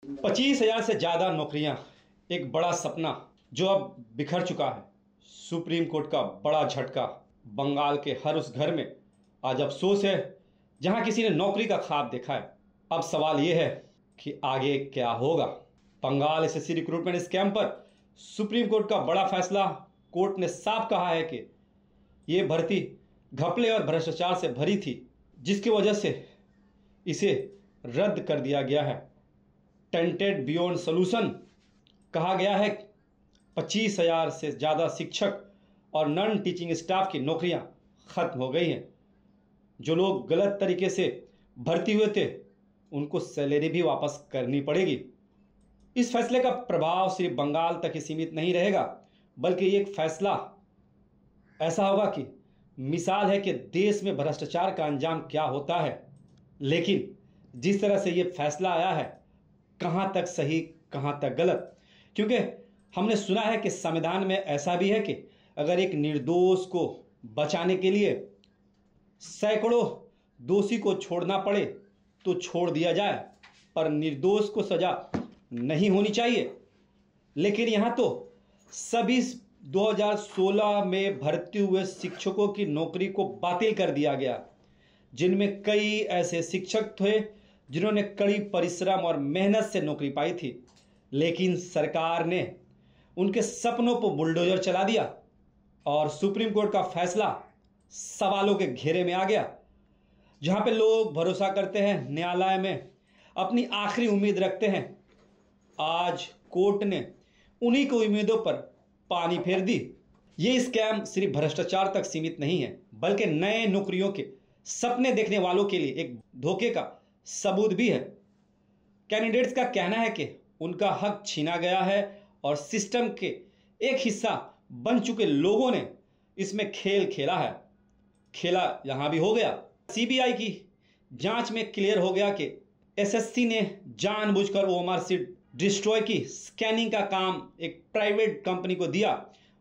25,000 से ज़्यादा नौकरियां, एक बड़ा सपना जो अब बिखर चुका है। सुप्रीम कोर्ट का बड़ा झटका, बंगाल के हर उस घर में आज अफसोस है जहां किसी ने नौकरी का ख्वाब देखा है। अब सवाल यह है कि आगे क्या होगा। बंगाल एसएससी रिक्रूटमेंट स्कैम पर सुप्रीम कोर्ट का बड़ा फैसला। कोर्ट ने साफ कहा है कि यह भर्ती घपले और भ्रष्टाचार से भरी थी, जिसकी वजह से इसे रद्द कर दिया गया है। टेंटेड बियॉन्ड सोल्यूशन कहा गया है। 25,000 से ज़्यादा शिक्षक और नॉन टीचिंग स्टाफ की नौकरियां खत्म हो गई हैं। जो लोग गलत तरीके से भर्ती हुए थे उनको सैलरी भी वापस करनी पड़ेगी। इस फैसले का प्रभाव सिर्फ बंगाल तक ही सीमित नहीं रहेगा, बल्कि एक फैसला ऐसा होगा कि मिसाल है कि देश में भ्रष्टाचार का अंजाम क्या होता है। लेकिन जिस तरह से ये फैसला आया है, कहाँ तक सही कहाँ तक गलत, क्योंकि हमने सुना है कि संविधान में ऐसा भी है कि अगर एक निर्दोष को बचाने के लिए सैकड़ों दोषी को छोड़ना पड़े तो छोड़ दिया जाए, पर निर्दोष को सजा नहीं होनी चाहिए। लेकिन यहाँ तो सभी 2016 में भर्ती हुए शिक्षकों की नौकरी को बातिल कर दिया गया, जिनमें कई ऐसे शिक्षक थे जिन्होंने कड़ी परिश्रम और मेहनत से नौकरी पाई थी। लेकिन सरकार ने उनके सपनों पर बुलडोजर चला दिया और सुप्रीम कोर्ट का फैसला सवालों के घेरे में आ गया। जहां पे लोग भरोसा करते हैं, न्यायालय में अपनी आखिरी उम्मीद रखते हैं, आज कोर्ट ने उन्हीं की उम्मीदों पर पानी फेर दी। ये स्कैम सिर्फ भ्रष्टाचार तक सीमित नहीं है, बल्कि नए नौकरियों के सपने देखने वालों के लिए एक धोखे का सबूत भी है। कैंडिडेट्स का कहना है कि उनका हक छीना गया है और सिस्टम के एक हिस्सा बन चुके लोगों ने इसमें खेल खेला है। खेला यहां भी हो गया। सीबीआई की जांच में क्लियर हो गया कि एसएससी ने जानबूझकर ओएमआर सीट डिस्ट्रॉय की स्कैनिंग का काम एक प्राइवेट कंपनी को दिया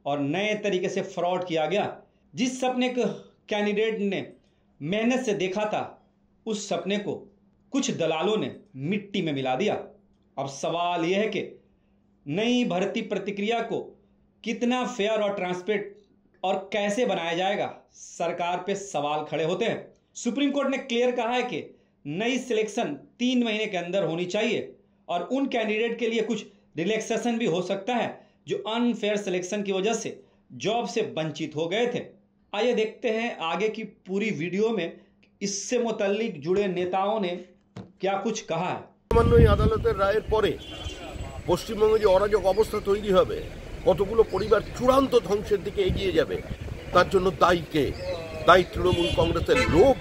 और नए तरीके से फ्रॉड किया गया। जिस सपने को कैंडिडेट ने मेहनत से देखा था, उस सपने को कुछ दलालों ने मिट्टी में मिला दिया। अब सवाल यह है कि नई भर्ती प्रक्रिया को कितना फेयर और ट्रांसपेरेंट और कैसे बनाया जाएगा। सरकार पे सवाल खड़े होते हैं। सुप्रीम कोर्ट ने क्लियर कहा है कि नई सिलेक्शन 3 महीने के अंदर होनी चाहिए और उन कैंडिडेट के लिए कुछ रिलैक्सेशन भी हो सकता है जो अनफेयर सिलेक्शन की वजह से जॉब से वंचित हो गए थे। आइए देखते हैं आगे की पूरी वीडियो में इससे मुतल्लिक जुड़े नेताओं ने क्या कुछ कहा है। সামান্য আদালতের রায়ের পরে পশ্চিমবঙ্গে যে অরাজক অবস্থা তৈরি হবে, কতগুলো পরিবার চূড়ান্ত ধ্বংসের দিকে এগিয়ে যাবে, তার জন্য দায়ী কে? দায়ী তৃণমূল কংগ্রেসের লোভ,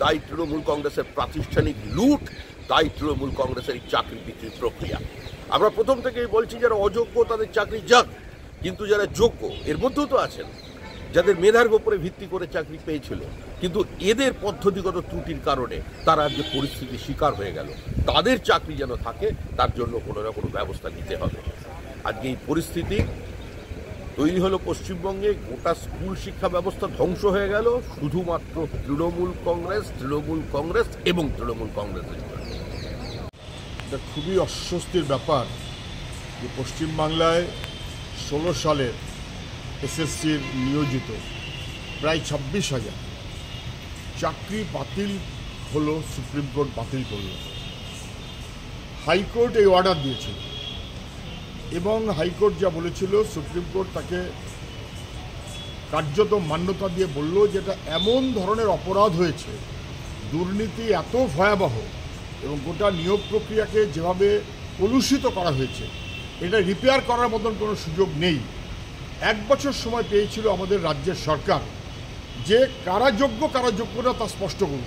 দায়ী তৃণমূল কংগ্রেসের প্রাতিষ্ঠানিক লুট, দায়ী তৃণমূল কংগ্রেসের চাকরি বিক্রির প্রক্রিয়া। আমরা প্রথম থেকেই বলছি যারা অযোগ্য তাদের চাকরি যাক, কিন্তু যারা যোগ্য এর মধ্যেও তো আছেন যাদের মেধার উপরে ভিত্তি করে চাকরি পেয়েছিল, কিন্তু এদের পদ্ধতিগত ত্রুটির কারণে তারা যে পরিস্থিতির শিকার হয়ে গেল, তাদের চাকরি যেন থাকে তার জন্য কোনো না কোনো ব্যবস্থা নিতে হবে। আজকে এই পরিস্থিতি তৈরি হলো পশ্চিমবঙ্গে, গোটা স্কুল শিক্ষা ব্যবস্থা ধ্বংস হয়ে গেল শুধুমাত্র তৃণমূল কংগ্রেস এবং তৃণমূল কংগ্রেসের জন্য। এটা খুবই অস্বস্তির ব্যাপার যে পশ্চিমবাংলায় 16 সালের এসএসসির নিয়োজিত প্রায় 26,000 চাকরি বাতিল হলো। সুপ্রিম কোর্ট বাতিল করল। হাইকোর্ট এই অর্ডার দিয়েছিল এবং হাইকোর্ট যা বলেছিল, সুপ্রিম কোর্ট তাকে কার্যত মান্যতা দিয়ে বলল যে এটা এমন ধরনের অপরাধ হয়েছে, দুর্নীতি এত ভয়াবহ এবং গোটা নিয়োগ প্রক্রিয়াকে যেভাবে কলুষিত করা হয়েছে, এটা রিপেয়ার করার মতন কোনো সুযোগ নেই। 1 বছর সময় পেয়েছিল আমাদের রাজ্যের সরকার যে কারা যোগ্য কারা যোগ্য না তা স্পষ্ট করুন।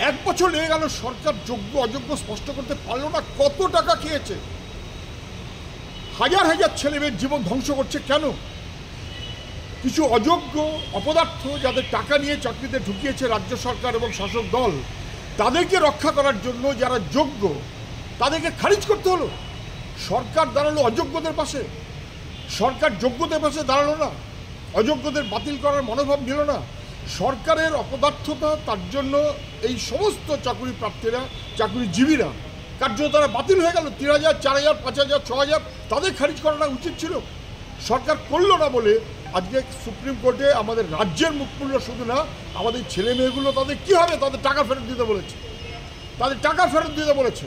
1 বছর লেগে গেল, সরকার যোগ্য অযোগ্য স্পষ্ট করতে পারলো না। কত টাকা খেয়েছে, হাজার হাজার ছেলে মেয়ের জীবন ধ্বংস করছে। কেন? কিছু অযোগ্য অপদার্থ যাদের টাকা নিয়ে চাকরিতে ঢুকিয়েছে রাজ্য সরকার এবং শাসক দল, তাদেরকে রক্ষা করার জন্য যারা যোগ্য তাদেরকে খারিজ করতে হলো। সরকার দাঁড়ালো অযোগ্যদের পাশে, সরকার যোগ্যদের পাশে দাঁড়ালো না, অযোগ্যদের বাতিল করার মনোভাব নিল না। সরকারের অপদার্থতা, তার জন্য এই সমস্ত চাকরি প্রার্থীরা, চাকরিজীবীরা কার্যত তারা বাতিল হয়ে গেল। 3,000, 4,000, 5,000, 6,000 তাদের খারিজ করাটা উচিত ছিল, সরকার করলো না বলে আজকে সুপ্রিম কোর্টে আমাদের রাজ্যের মুখমূল্য শুধু না, আমাদের ছেলে মেয়েগুলো তাদের কী হবে, তাদের টাকা ফেরত দিতে বলেছে, তাদের টাকা ফেরত দিতে বলেছে।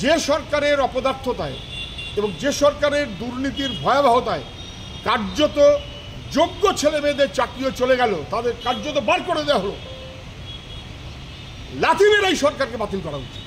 যে সরকারের অপদার্থতায় এবং যে সরকারের দুর্নীতির ভয়াবহতায় কার্যত যোগ্য ছেলে মেয়েদের চাকরিও চলে গেল, তাদের কার্যত বার করে দেওয়া হলো, লাথি মেরে এই সরকারকে বাতিল করা উচিত।